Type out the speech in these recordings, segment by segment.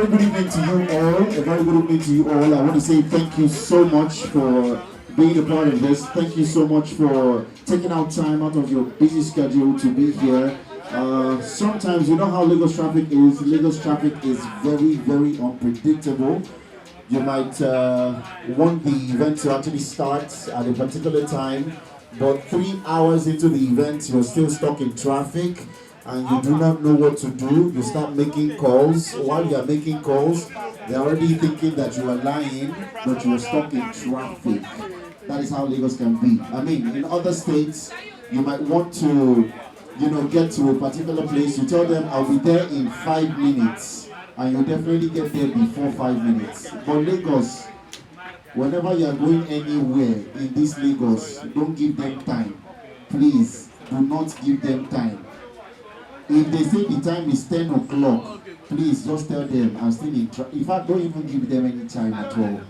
very good evening to you all. A very good evening to you all. I want to say thank you so much for being a part of this. Thank you so much for taking out time out of your busy schedule to be here. Sometimes you know how Lagos traffic is. Lagos traffic is very, very unpredictable. You might want the event to actually start at a particular time, but 3 hours into the event, you're still stuck in traffic and you do not know what to do. You start making calls. While you are making calls, they're already thinking that you are lying, but you are stuck in traffic. That is how Lagos can be. I mean, in other states, you might want to, get to a particular place. You tell them, I'll be there in 5 minutes, and you definitely get there before 5 minutes. But Lagos, whenever you are going anywhere in this Lagos, don't give them time. Please, do not give them time. If they say the time is 10 o'clock, please just tell them I'm still in in fact, don't even give them any time at all.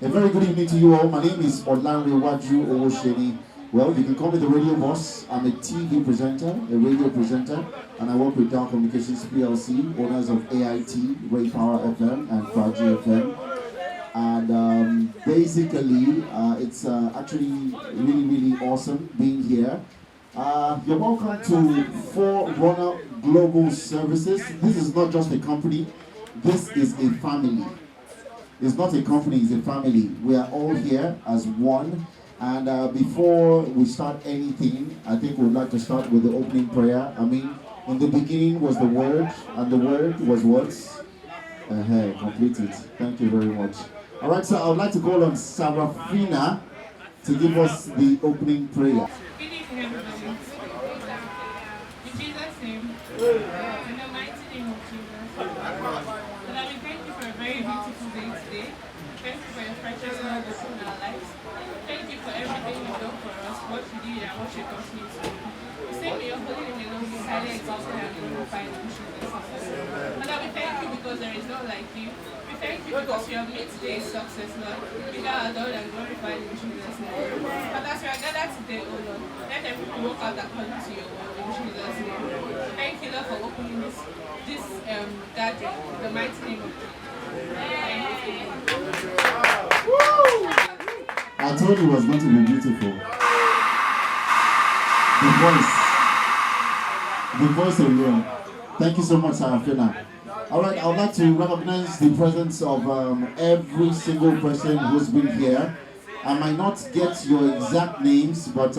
A very good evening to you all. My name is Olanrewaju Owosheni. Well, you can call me the radio boss. I'm a TV presenter, a radio presenter, and I work with Dow Communications PLC, owners of AIT, Ray Power FM, and Faji FM. And basically, it's actually really, really awesome being here. You're welcome to 4RUNNER Global Services. This is not just a company, this is a family. It's not a company, it's a family. We are all here as one. And before we start anything, I think we'd like to start with the opening prayer. I mean, in the beginning was the Word, and the Word was what? Completed. Thank you very much. All right, so I would like to call on Sarafina to give us the opening prayer. Good evening, everybody. In Jesus' name, in the mighty name of Jesus. And I will thank you for a very beautiful day today. Thank you for your precious love that's in our lives. Thank you for everything you've done for us, what you did and what you continue to do. We say may your holy name alone be highly exalted and glorified in Jesus' name. And I will thank you because there is none like you. We thank you because you have made today a success, Lord. Be thou adored and glorified in Jesus' name. But as we are gathered today, O Lord, let everyone walk out according to your word in Jesus' name. Thank you, Lord, for opening this gathering in the mighty name of Jesus. I told you it was going to be beautiful. The voice alone. Thank you so much, Sarafina. All right, I would like to recognize the presence of every single person who's been here. I might not get your exact names, but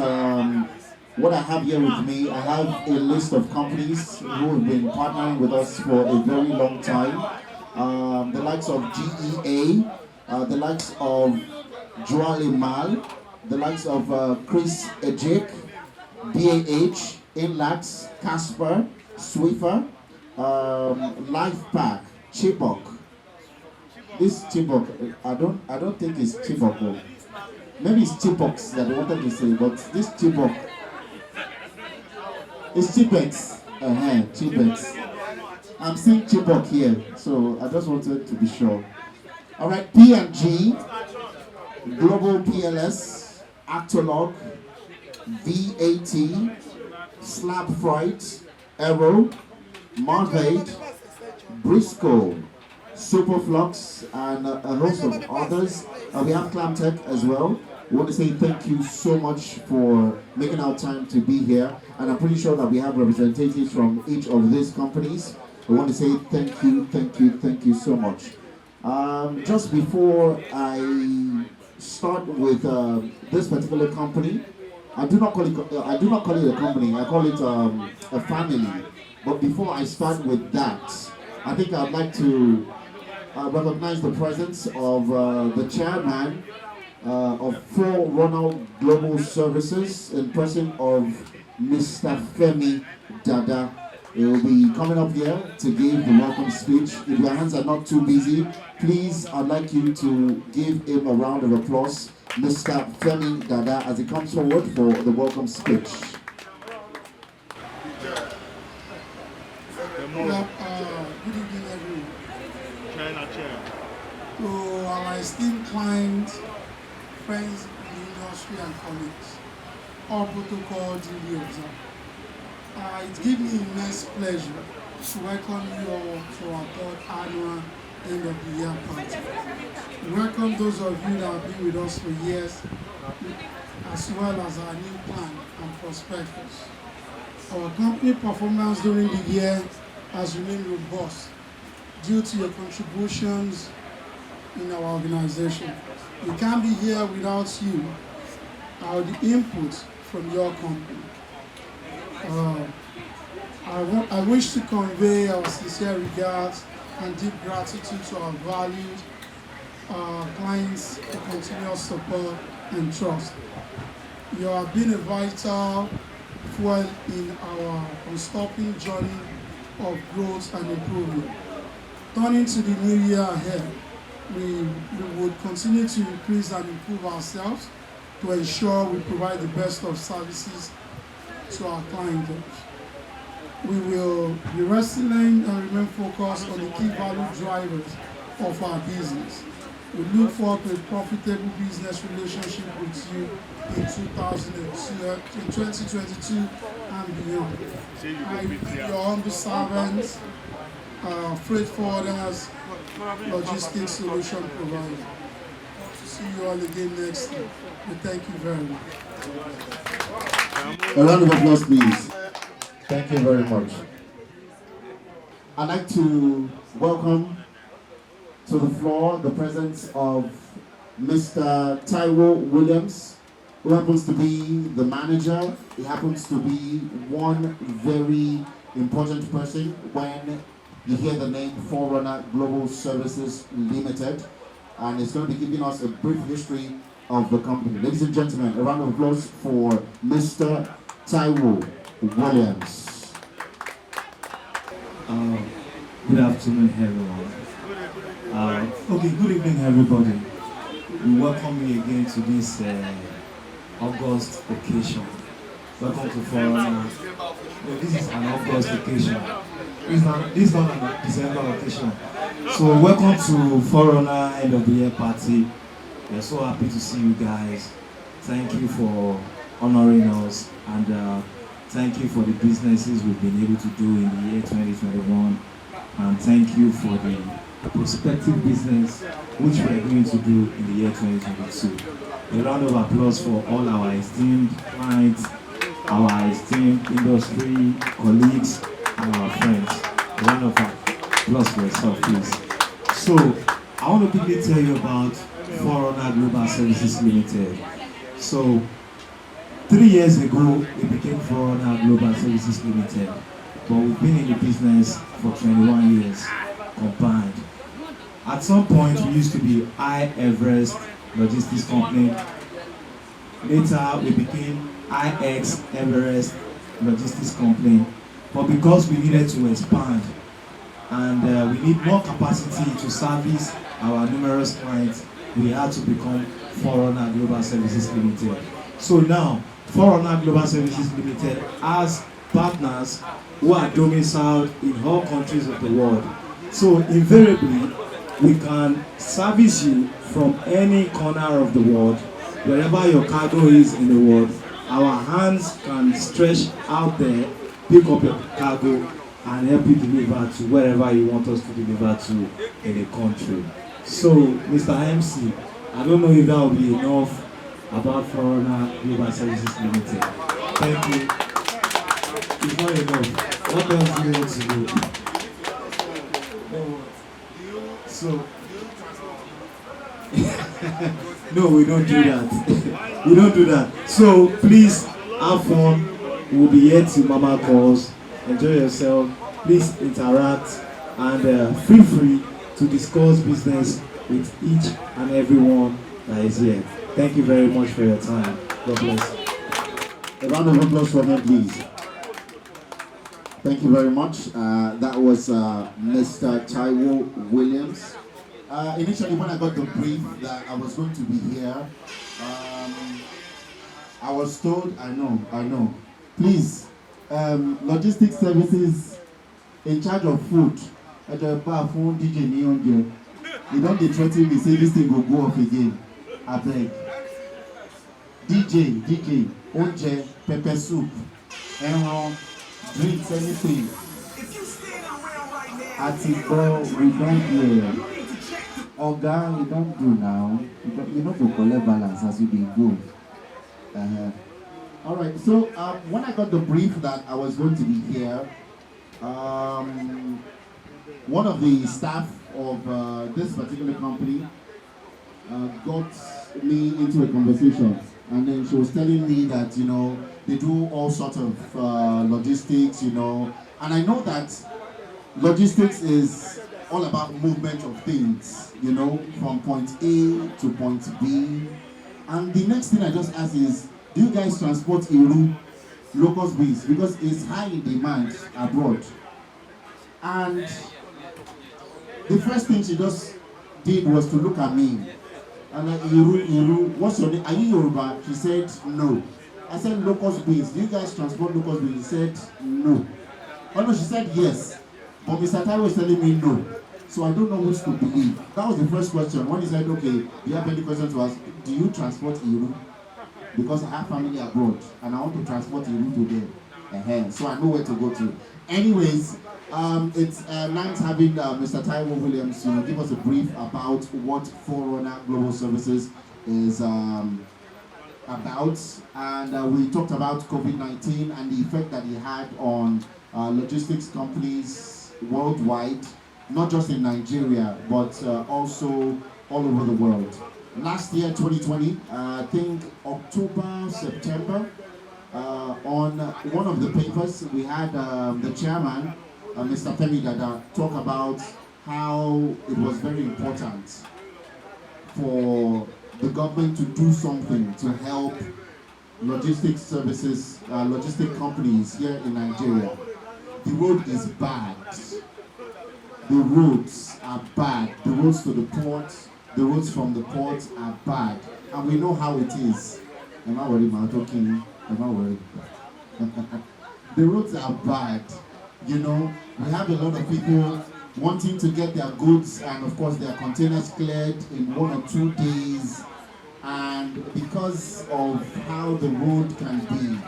what I have here with me, I have a list of companies who have been partnering with us for a very long time. The likes of GEA, the likes of Joali Mal, the likes of Chris Ejik, BAH, Inlax, Casper, Swiffer, Life Pack, Chibok. This Chibok, I don't think it's Chibok. Though. Maybe it's Chiboks that I wanted to say, but this Chibok, it's Chibex. Chibex. I'm seeing Chibok here, so I just wanted to be sure. All right, P&G, Global PLS, Actolog, VAT, Slab Fright, Aero, Marvade, Briscoe, Superflux, and a host of others. We have Clamtech as well. We want to say thank you so much for making our time to be here. And I'm pretty sure that we have representatives from each of these companies. We want to say thank you so much. Just before I start with this particular company, I do not call it a company. I call it a family. But before I start with that, I think I'd like to recognize the presence of the chairman of 4RUNNER Global Services in person of Mr Femi Dada. He will be coming up here to give the welcome speech. If your hands are not too busy, please, I'd like you to give him a round of applause, Mr. Femi Dada, as he comes forward for the welcome speech. Good evening, everyone. To our esteemed clients, friends in the industry, and colleagues, all protocol duly observed. It gives me immense pleasure to welcome you all to our third annual end of the year party. Welcome those of you that have been with us for years, as well as our new plan and prospectus. Our company performance during the year has remained robust due to your contributions in our organization. We can't be here without you, or the input from your company. I wish to convey our sincere regards and deep gratitude to our valued clients for continuous support and trust. You have been a vital fuel in our unstopping journey of growth and improvement. Turning to the new year ahead, we would continue to increase and improve ourselves to ensure we provide the best of services to our clientele. We will be resilient and remain focused on the key value drivers of our business. We look forward to a profitable business relationship with you in 2022 and beyond. I be your humble servants, freight forwarders, logistics solution provider. Hope to see you all again next year. We thank you very much. A round of applause, please. Thank you very much. I'd like to welcome to the floor the presence of Mr. Taiwo Williams, who happens to be the manager. He happens to be one very important person when you hear the name 4RUNNER Global Services Limited, and it's going to be giving us a brief history of the company. Ladies and gentlemen, a round of applause for Mr. Taiwo Williams. Good afternoon, everyone. Okay, good evening, everybody. We welcome you again to this August occasion. Welcome to 4RUNNER. This is an August occasion. This is not a December occasion. So welcome to 4RUNNER end of the year party. We're so happy to see you guys. Thank you for honoring us, and thank you for the businesses we've been able to do in the year 2021. And thank you for the prospective business which we are going to do in the year 2022. A round of applause for all our esteemed clients, our esteemed industry colleagues, and our friends. A round of applause for yourself, please. So, I want to quickly tell you about 4RUNNER Global Services Limited. So, 3 years ago, we became 4RUNNER Global Services Limited. But we've been in the business for 21 years combined. At some point, we used to be I Everest Logistics Company. Later, we became IX Everest Logistics Company. But because we needed to expand and we need more capacity to service our numerous clients, we had to become 4RUNNER Global Services Limited. So now, 4RUNNER Global Services Limited has partners who are domiciled in all countries of the world. So invariably, we can service you from any corner of the world, wherever your cargo is in the world. Our hands can stretch out there, pick up your cargo, and help you deliver to wherever you want us to deliver to in the country. So, Mr. MC, I don't know if that will be enough about 4RUNNER Global Services Limited. Thank you. It's not enough. What else do you want to do? So, no, we don't do that. We don't do that. So, please have fun. We'll be here till Mama calls. Enjoy yourself. Please interact and feel free to discuss business with each and everyone that is here. Thank you very much for your time. God bless. A round of applause for him, please. Thank you very much. That was Mr. Taiwo Williams. Initially, when I got the brief that I was going to be here, I was told, I know. Please, logistics services in charge of food. You don't threaten me, say this thing will go off again. I beg. DJ, onje, pepper soup, drinks, anything. At it, we don't hear. Oga, you don't do now. You don't go collect balance as you dey go. All right. So when I got the brief that I was going to be here, one of the staff of this particular company got me into a conversation, and then she was telling me that they do all sorts of logistics, and I know that logistics is all about movement of things, from point A to point B. And the next thing I just asked is, do you guys transport Iru locust beans, because it's high in demand abroad? And the first thing she just did was to look at me. And like, Iru, what's your name? Are you Yoruba? She said, no. I said, locust beans. Do you guys transport locust beans? She said, no. Oh no, she said yes. But Mr. Taiwo was telling me no. So I don't know which to believe. That was the first question. When he said, okay, do you have any questions to ask? Do you transport Iru? Because I have family abroad and I want to transport Iru to them. So I know where to go to. Anyways, it's nice having Mr. Taiwo Williams, give us a brief about what 4RUNNER Global Services is about. And we talked about COVID-19 and the effect that it had on logistics companies worldwide, not just in Nigeria, but also all over the world. Last year, 2020, I think October, September, on one of the papers, we had the chairman, Mr. Femi Dada, talk about how it was very important for the government to do something to help logistics services, logistic companies here in Nigeria. The road is bad. The roads are bad. The roads to the port, the roads from the port are bad. And we know how it is. Am I worried, man? Talking. Am I worried? The roads are bad. We have a lot of people wanting to get their goods and of course their containers cleared in 1 or 2 days. And because of how the road can be,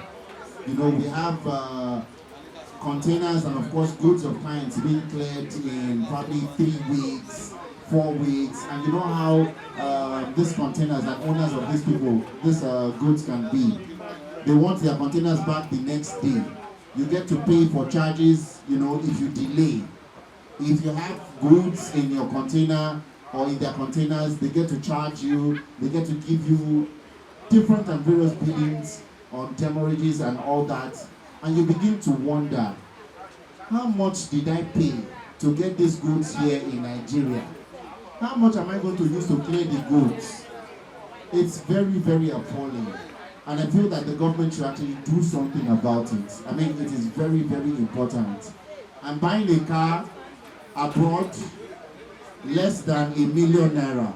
we have containers and of course goods of clients being cleared in probably 3 weeks, 4 weeks, and you know how these containers and owners of these people, these goods can be. They want their containers back the next day. You get to pay for charges, if you delay. If you have goods in your container or in their containers, they get to charge you, they get to give you different and various billings on demurrages and all that. And you begin to wonder, how much did I pay to get these goods here in Nigeria? How much am I going to use to clear the goods? It's very, very appalling. And I feel that the government should actually do something about it. I mean, it is very, very important. I'm buying a car abroad, less than ₦1 million.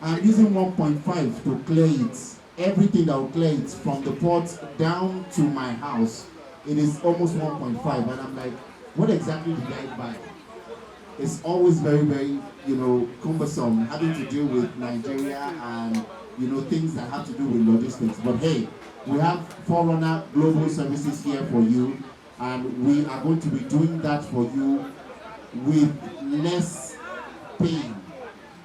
I'm using 1.5 to clear it. Everything that will clear it from the port down to my house, it is almost 1.5. And I'm like, what exactly did I buy? It's always very, very, cumbersome having to deal with Nigeria and, things that have to do with logistics. But hey, we have 4RUNNER Global Services here for you, and we are going to be doing that for you with less pain.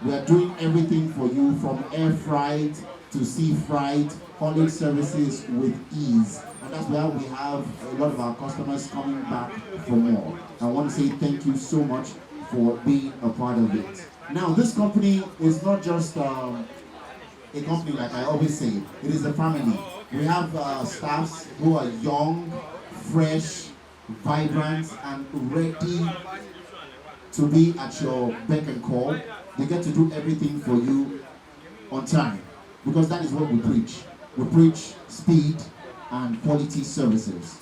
We are doing everything for you, from air freight to sea freight, haulage services with ease. And that's why we have a lot of our customers coming back for more. I want to say thank you so much for being a part of it. Now, this company is not just a company like I always say. It is a family. We have staffs who are young, fresh, vibrant, and ready to be at your beck and call. They get to do everything for you on time, because that is what we preach. We preach speed and quality services.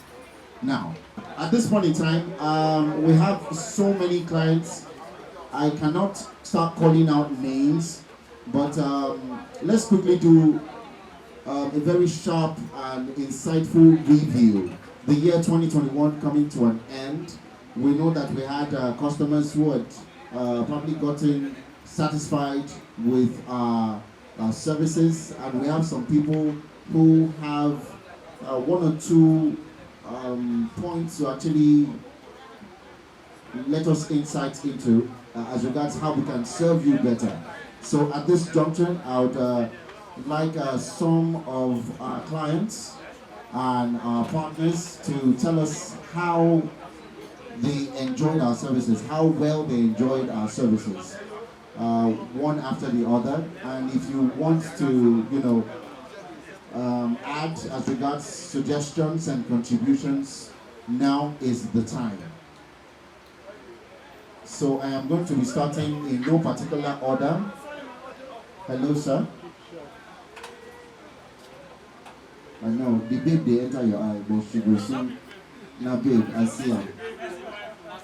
Now, at this point in time, we have so many clients. I cannot start calling out names, but let's quickly do a very sharp and insightful review. The year 2021 coming to an end. We know that we had customers who had probably gotten satisfied with our services, and we have some people who have 1 or 2 points to actually let us insights into as regards how we can serve you better. So at this junction, I would like some of our clients and our partners to tell us how they enjoyed our services, how well they enjoyed our services, one after the other. And if you want to, add as regards suggestions and contributions, now is the time. So I am going to be starting in no particular order. Hello, sir. I know, the babe, they enter your eye, but she will soon. Now, babe, I see her.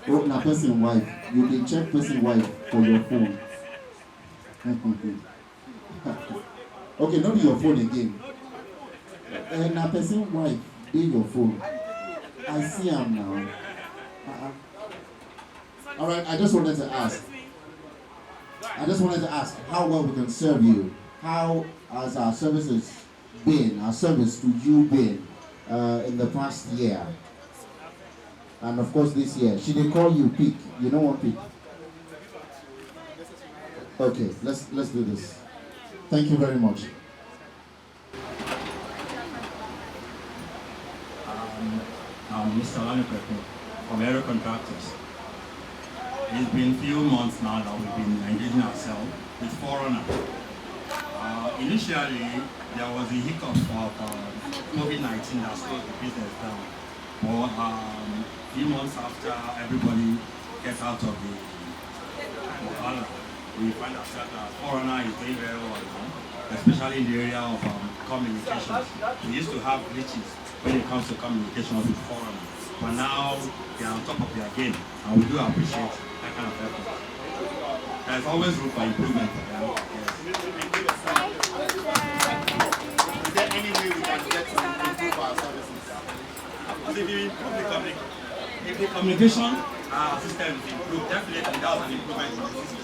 Oh, now person wife. You can check person wife for your phone. Okay, not your phone again. Now person wife, be your phone. I see him now. All right, I just wanted to ask how well we can serve you. How has our services been, our service to you been in the past year? And of course this year. Should they call you pick? You know what pick? Okay, let's do this. Thank you very much. I'm Mr. Femi from Aero Contractors. It's been a few months now that we've been engaging ourselves with 4RUNNER. Initially, there was a hiccup of COVID-19 that slowed the business down. But a few months after everybody gets out of the Wahala, we find ourselves that 4RUNNER is doing very well now, especially in the area of communications. We used to have glitches when it comes to communication with 4RUNNER, but now they are on top of their game, and we do appreciate that kind of effort. There's always room for improvement for them. Yes. Is there any way we can get to improve our services? If the communication system is improved, definitely that's an improvement in the system.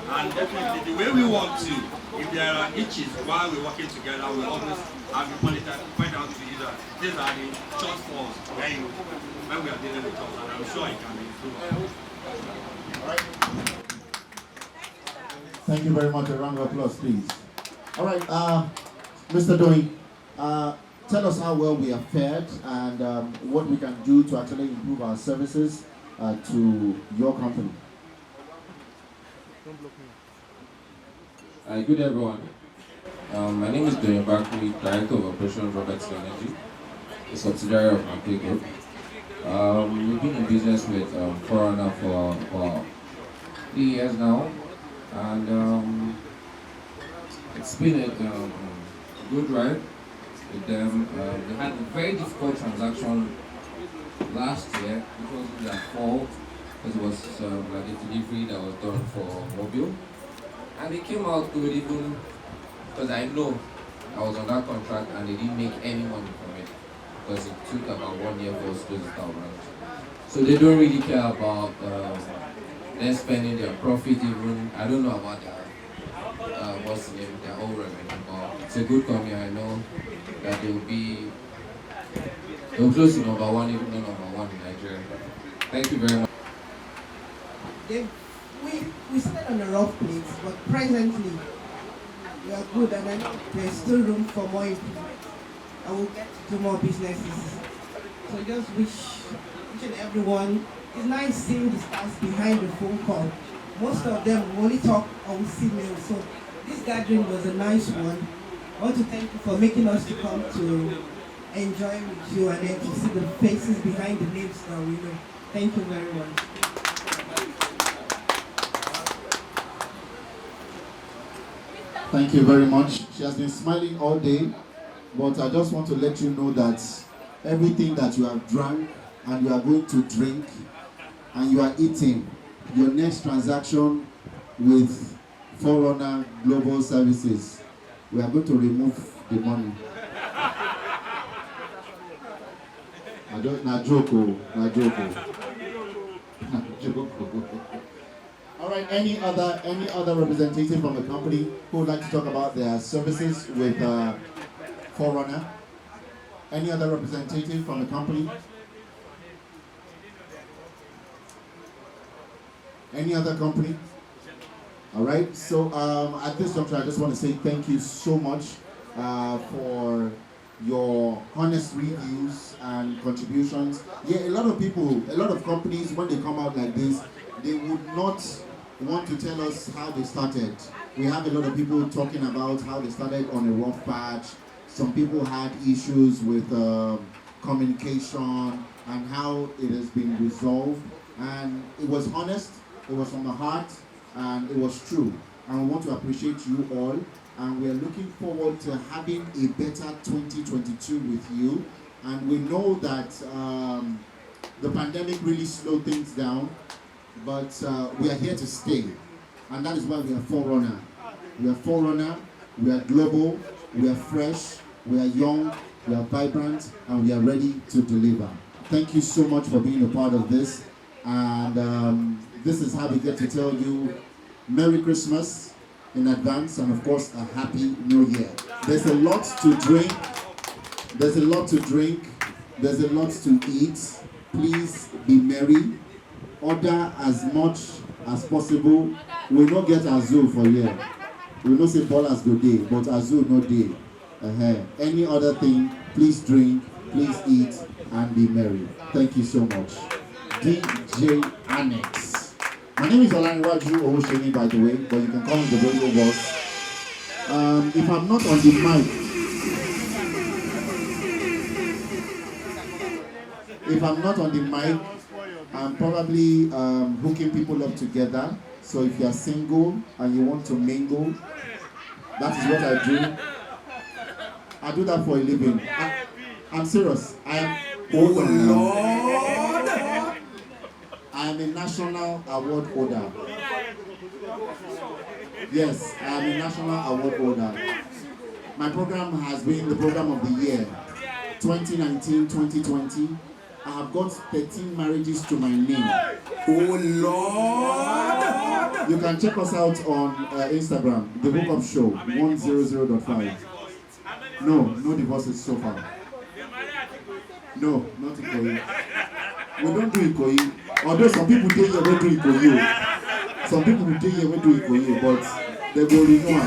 And definitely the way we work too, if there are itches while we're working together, we always have the monitor point out to you that these are the short falls when we are dealing with us, and I'm sure it can be improved. All right. Thank you very much. A round of applause, please. All right, Mr. Doi, tell us how well we have fared and what we can do to actually improve our services to your company. Hi, good everyone. My name is Dwayne Bakri, Director of Operations Roberts Energy, a subsidiary of Macquarie Group. We've been in business with 4RUNNER for about 3 years now, and it's been a good ride with them. They had a very difficult transaction last year, which wasn't their fault, because it was like a delivery that was done for mobile. And they came out good, even because I know I was on that contract and they didn't make any money from it, because it took about 1 year for us to close it out. So they don't really care about them spending their profit even. I don't know about their what's the name, their whole revenue, but it's a good company. I know that they'll close to number one, even though number one in Nigeria. Thank you very much. We started on a rough place, but presently we are good, and I know there's still room for more improvement. I will get to more businesses. So just wish each and everyone, it's nice seeing the stars behind the phone call. Most of them only talk or we see mail. So this gathering was a nice one. I want to thank you for making us to come to enjoy with you and then to see the faces behind the names that we know. Thank you very much. Thank you very much. She has been smiling all day, but I just want to let you know that everything that you have drank and you are going to drink and you are eating, your next transaction with 4RUNNER Global Services, we are going to remove the money. I don't, na joke. All right, any other representative from the company who would like to talk about their services with 4RUNNER? Any other representative from the company? Any other company? All right. So at this juncture, I just want to say thank you so much for your honest reviews and contributions. Yeah, a lot of people, a lot of companies, when they come out like this, they would not want to tell us how they started. We have a lot of people talking about how they started on a rough patch. Some people had issues with communication and how it has been resolved. And it was honest, it was from the heart, and it was true. And we want to appreciate you all. And we're looking forward to having a better 2022 with you. And we know that the pandemic really slowed things down, but we are here to stay. And that is why we are 4RUNNER. We are 4RUNNER, we are global, we are fresh, we are young, we are vibrant, and we are ready to deliver. Thank you so much for being a part of this. And this is how we get to tell you Merry Christmas in advance, and of course a Happy New Year. There's a lot to drink, there's a lot to drink, there's a lot to eat. Please be merry. Order as much as possible. We don't get Azul for here. We don't say ballers go day, but Azul no day. Any other thing, please drink, please eat, and be merry. Thank you so much. DJ Annex. My name is Olaniwaju Owoseni, by the way, but you can call me the radio boss. If I'm not on the mic, I'm probably hooking people up together. So if you're single and you want to mingle, that is what I do. I do that for a living. I'm serious. I am a national award holder. Yes, I am a national award holder. My program has been the program of the year, 2019-2020. I have got 13 marriages to my name. Oh Lord! You can check us out on Instagram, The Hookup Show, 100.5. No divorces so far. No, not Ikoyi. We don't do Ikoyi. Although some people tell you we do Ikoyi. Some people will tell you we do Ikoyi, but they will renew.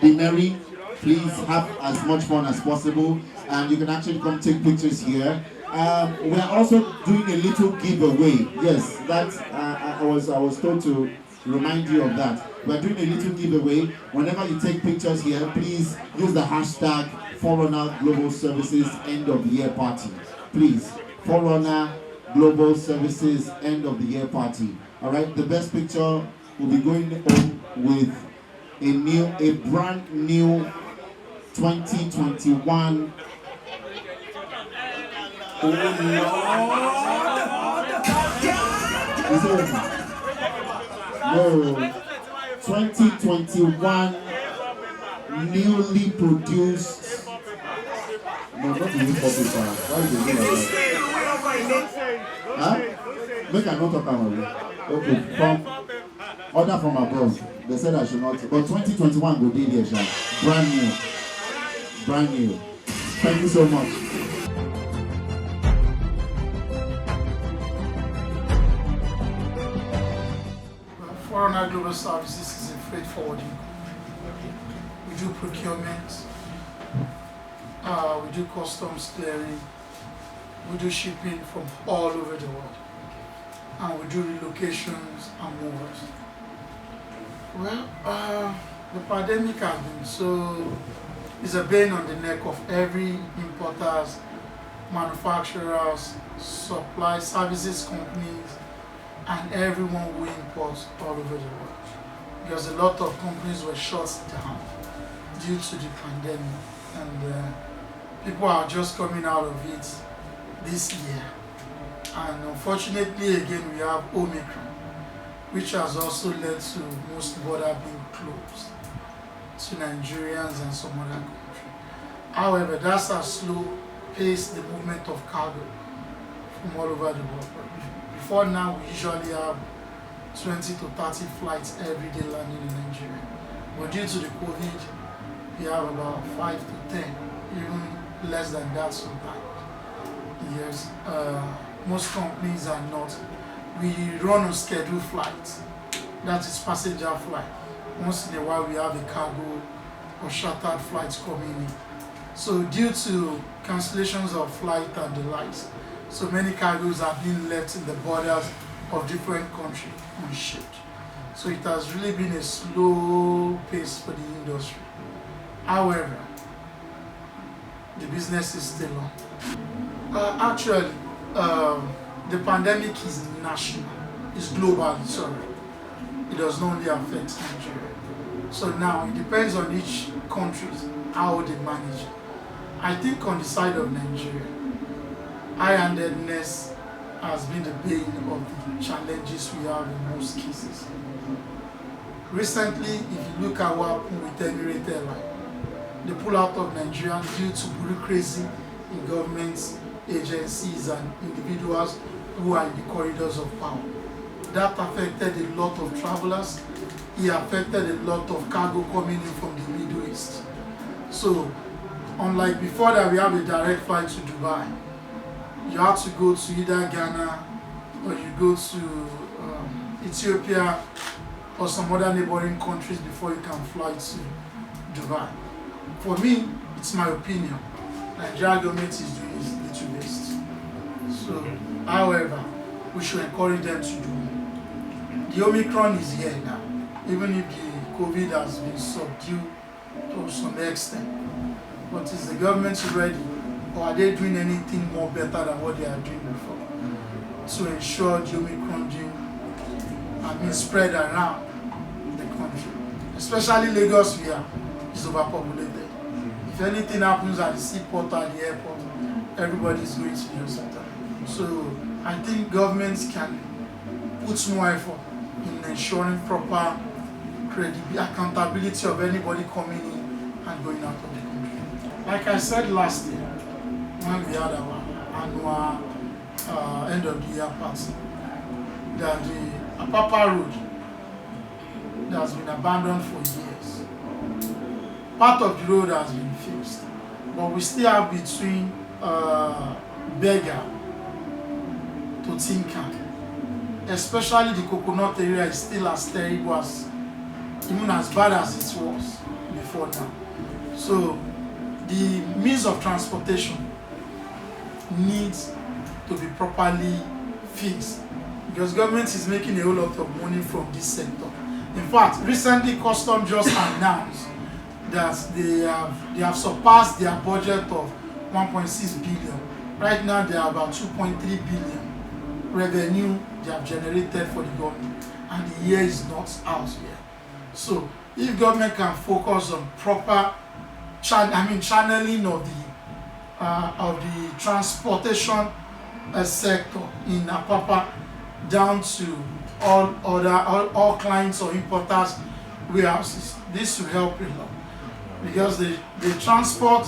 Be merry. Please have as much fun as possible, and you can actually come take pictures here. We are also doing a little giveaway. Yes, that I was told to remind you of that. We are doing a little giveaway. Whenever you take pictures here, please use the hashtag 4RUNNER Global Services End of the Year Party. Please, 4RUNNER Global Services End of the Year Party. All right, the best picture will be going home with a brand new 2021. Oh Lord! No, 2021 newly produced. No, not the new popular. Why is it like that? Huh? Make I not talk about it. Okay, from order from above. They said I should not. But 2021 go be here, Sha. Brand new. Brand new. Thank you so much. Well, 4RUNNER Global Services is a freight forwarding. We do procurement. We do customs clearing. We do shipping from all over the world. And we do relocations and movers. Well, the pandemic has been so, it's a pain on the neck of every importers, manufacturers, supply services companies, and everyone who imports all over the world. Because a lot of companies were shut down due to the pandemic, and people are just coming out of it this year. And unfortunately, again, we have Omicron, which has also led to most borders being closed to Nigerians and some other countries. However, that's a slow pace the movement of cargo from all over the world. Before now, we usually have 20 to 30 flights every day landing in Nigeria. But due to the COVID, we have about 5 to 10, even less than that sometimes. Yes. most companies are not. We run on scheduled flights, that is passenger flight. Once in a while we have a cargo or chartered flights coming in. So due to cancellations of flight and the likes, so many cargoes have been left in the borders of different countries unshipped. So it has really been a slow pace for the industry. However, the business is still on. Actually, the pandemic is national, it's global, sorry. It does not only affect Nigeria. So now it depends on each country how they manage it. I think on the side of Nigeria, high-handedness has been the bane of the challenges we have in most cases. Recently, if you look at what happened with Emirates Airline, they pull out of Nigeria due to bureaucracy in governments, agencies and individuals who are in the corridors of power. That affected a lot of travelers. It affected a lot of cargo coming in from the Middle East. So, unlike before that we have a direct flight to Dubai, you have to go to either Ghana or you go to Ethiopia or some other neighboring countries before you can fly to Dubai. For me, it's my opinion. Nigeria government is doing its little best. So, however, we should encourage them to do more. The Omicron is here now, even if the COVID has been subdued to some extent. But is the government ready, or are they doing anything more better than what they are doing before to ensure the Omicron being spread around the country? Especially Lagos, we are is overpopulated. If anything happens at the seaport or the airport, everybody is going to the hospital. So I think governments can put more effort in ensuring proper accountability of anybody coming in and going out of the country. Like I said last year, when we had our annual end of the year party, that the Apapa Road that has been abandoned for years, part of the road has been fixed, but we still have between Bega to Tinkan, especially the coconut area is still as terrible as, even as bad as it was before now. So the means of transportation needs to be properly fixed because government is making a whole lot of money from this sector. In fact, recently Custom just announced that they have surpassed their budget of 1.6 billion. Right now they are about 2.3 billion revenue they have generated for the government, and the year is not out yet. So if government can focus on proper channeling of the transportation sector in Apapa down to all clients or importers warehouses, this will help a lot because the transport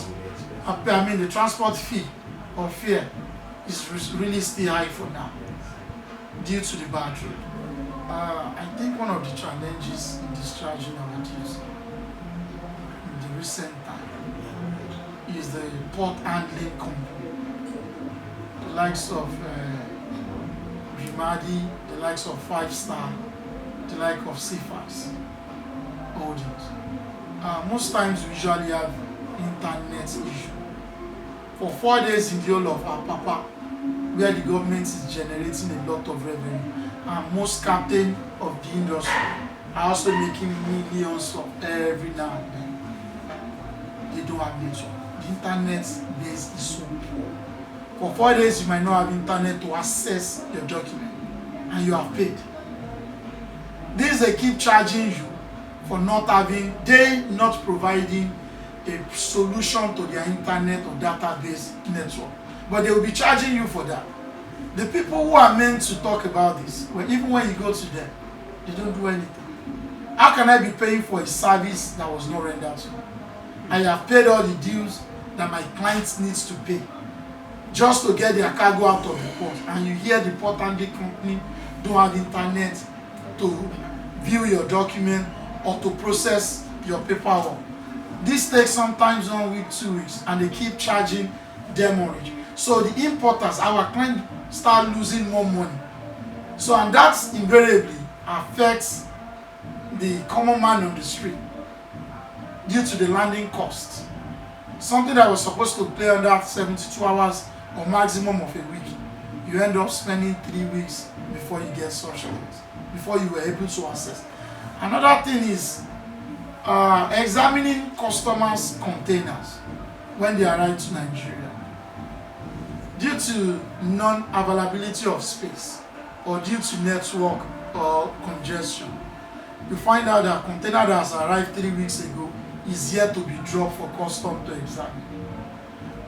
fee or fare is really still high for now due to the bad road. I think one of the challenges in discharging our dues in the recent time is the port handling company, the likes of Rimadi, the likes of 5-Star, the like of CFAX Holdings. Most times we usually have internet issue. For 4 days in the whole of Apapa, where the government is generating a lot of revenue, and most captains of the industry are also making millions of every now and then. They don't have network. The internet base is so poor. For 4 days, you might not have internet to access your document, and you have paid. This they keep charging you for not providing a solution to their internet or database network. But they will be charging you for that. The people who are meant to talk about this, even when you go to them, they don't do anything. How can I be paying for a service that was not rendered to me? I have paid all the dues that my clients needs to pay just to get their cargo out of the port, and you hear the port handling company don't have internet to view your document or to process your paperwork. This takes sometimes 1 week, 2 weeks, and they keep charging demurrage. So the importers, our clients start losing more money. So, and that invariably affects the common man on the street due to the landing cost. Something that was supposed to play under 72 hours or maximum of a week, you end up spending 3 weeks before you get such things, before you were able to access. Another thing is examining customers' containers when they arrive to Nigeria. Due to non-availability of space or due to network or congestion, you find out that a container that has arrived 3 weeks ago is yet to be dropped for custom to examine.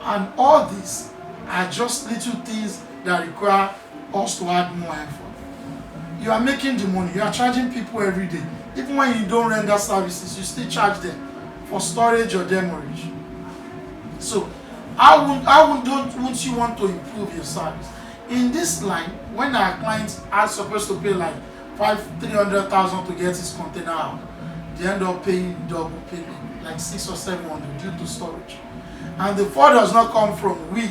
And all these are just little things that require us to add more effort. You are making the money, you are charging people every day. Even when you don't render services, you still charge them for storage or demurrage. So wouldn't you want to improve your service? In this line, when our clients are supposed to pay like 300,000 to get his container out, they end up paying double payment, like 600 or 700 due to storage. And the fault does not come from we,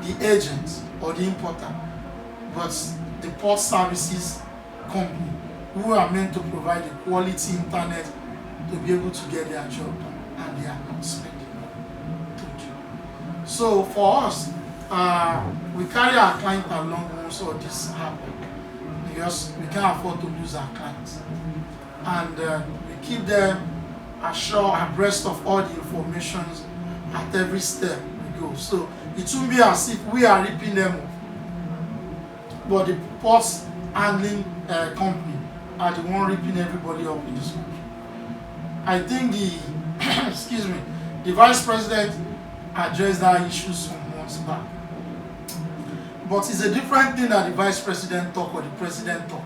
the agent or the importer, but the port services company, who are meant to provide a quality internet to be able to get their job done, and they are not spending to do. So for us, we carry our client along once all this happen, because we can't afford to lose our clients, and we keep them abreast of all the information at every step we go. So it won't be as if we are ripping them off, but the ports handling company are the one ripping everybody up in this country. I think the excuse me, the vice president addressed that issue some months back. But it's a different thing that the vice president talk or the president talk.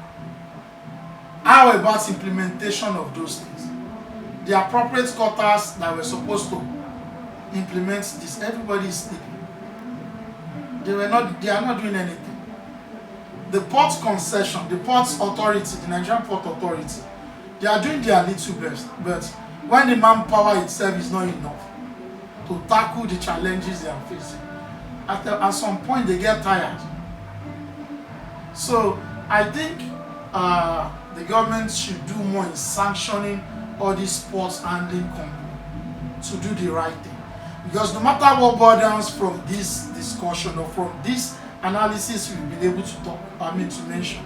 How about implementation of those things? The appropriate quarters that were supposed to implement this, everybody is sleeping. They are not doing anything. The port concession, the port authority, the Nigerian Port Authority, they are doing their little best, but when the manpower itself is not enough to tackle the challenges they are facing, at some point they get tired. So I think the government should do more in sanctioning all these ports handling companies to do the right thing. Because no matter what borders from this discussion or from this analysis we've been able to mention,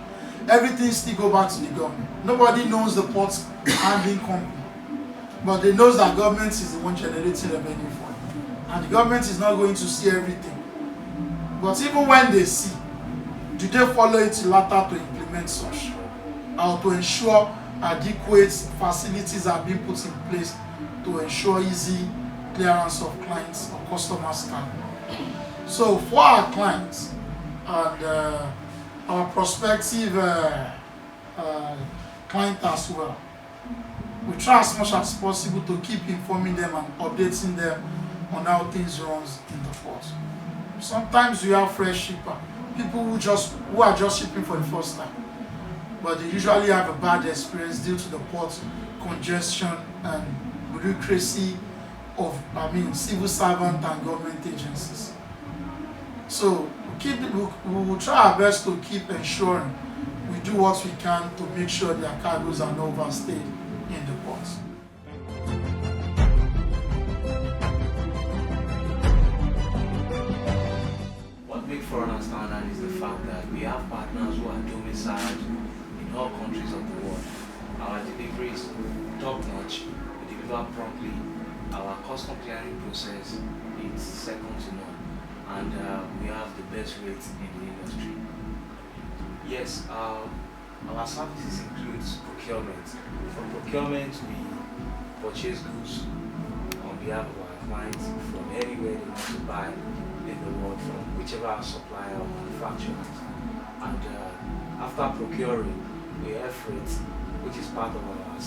everything still go back to the government. Nobody knows the ports handling company, but they know that government is the one generating revenue for it, and the government is not going to see everything. But even when they see, do they follow it to latter to implement such, or to ensure adequate facilities are being put in place to ensure easy clearance of clients or customers can. So for our clients and our prospective client as well, we try as much as possible to keep informing them and updating them on how things run in the port. Sometimes we have fresh shipper, people who are just shipping for the first time, but they usually have a bad experience due to the port congestion and bureaucracy of civil servant and government agencies. So we will try our best to keep ensuring we do what we can to make sure their cargoes are not overstayed in the ports. What makes 4RUNNER stand out is the fact that we have partners who are domiciled in all countries of the world. Our deliveries top notch, we deliver promptly. Our custom clearing process is second to none, and we have the best rates in the industry. Yes, our services includes procurement. From procurement, we purchase goods on behalf of our clients from anywhere they want to buy in the world, from whichever supplier or manufacturer. And after procuring, we air freight, which is part of our the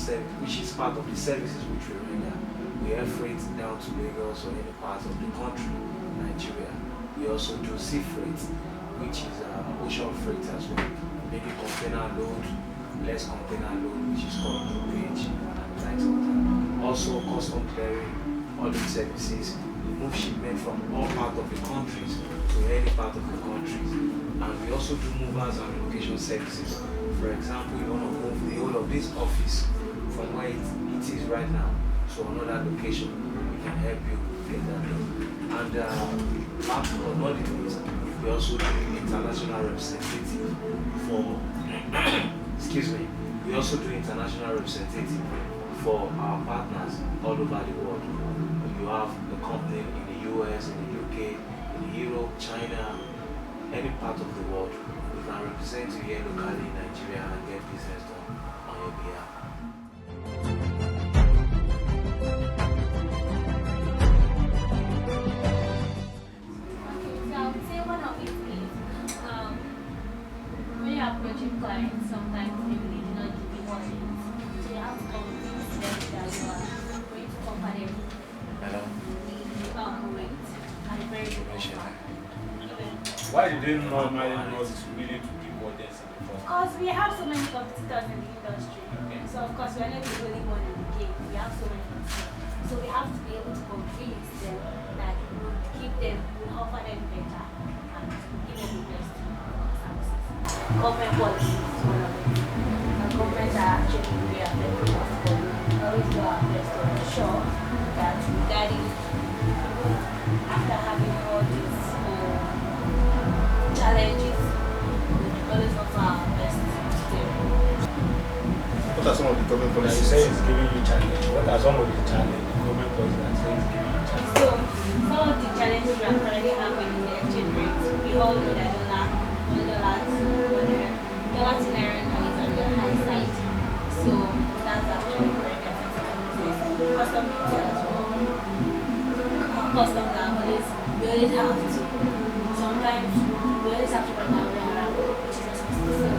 services which we render. We air freight down to Lagos or any part of the country, Nigeria. We also do sea freight, which is ocean freight as well. Maybe container load, less container load, which is called page and types of that. Also custom clearing, audit services, move shipment from all parts of the countries to any part of the countries. And we also do movers and relocation services. For example, you want to move the whole of this office from where it is right now to another location. We can help you get that done. And last but not least, we also do international representative for excuse me. We also do international representative for our partners all over the world. You have the company in the US, in the UK, in Europe, China, any part of the world. We can represent you here locally in Nigeria and get business done on your behalf. So I would say one of it is when you're approaching clients, sometimes they really do not give you what they need. So you have to convince them that you are going to offer them rate at a very good offer. Why did they normally not willing to give what they said before? Because we have so many competitors in the industry. So of course we are not the only one in the game. We have so many competitors. So we have to be able to convince them that we will give them, we will offer them better and give them the best services. Government policy is one of them. And governments are actually very affected us, but we always do our best to ensure that regarding after having all these challenges, we always offer our best to them. What are some of the government policies? You say it's giving you challenge. What are some of the challenges the government policies that say it's giving you challenge? So, some of the challenges we are currently having in the exchange rate, we all know that dollar to naira is on the high side. So, that's actually very affecting custom duty as well. Customs are always, we always have to. Sometimes we always have to run our way around, which is expensive.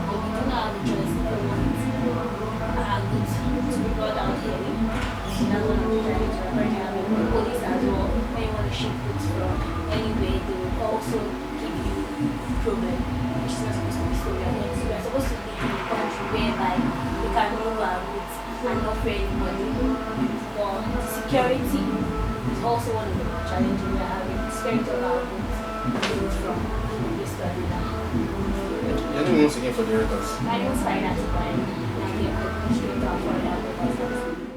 But we do not have a choice if we want our goods to be brought out here. So that's one of the challenges we're currently having. The police as well, when you want to ship goods from anywhere, they will also give you problem, which is not supposed to be so. We are supposed to be in a country whereby we can move our goods and not fear anybody. But the security is also one of the challenges we are having. The security of our goods from this to another. Your name once again for the records. My name is Farida Tubai, and I'm the administrator for the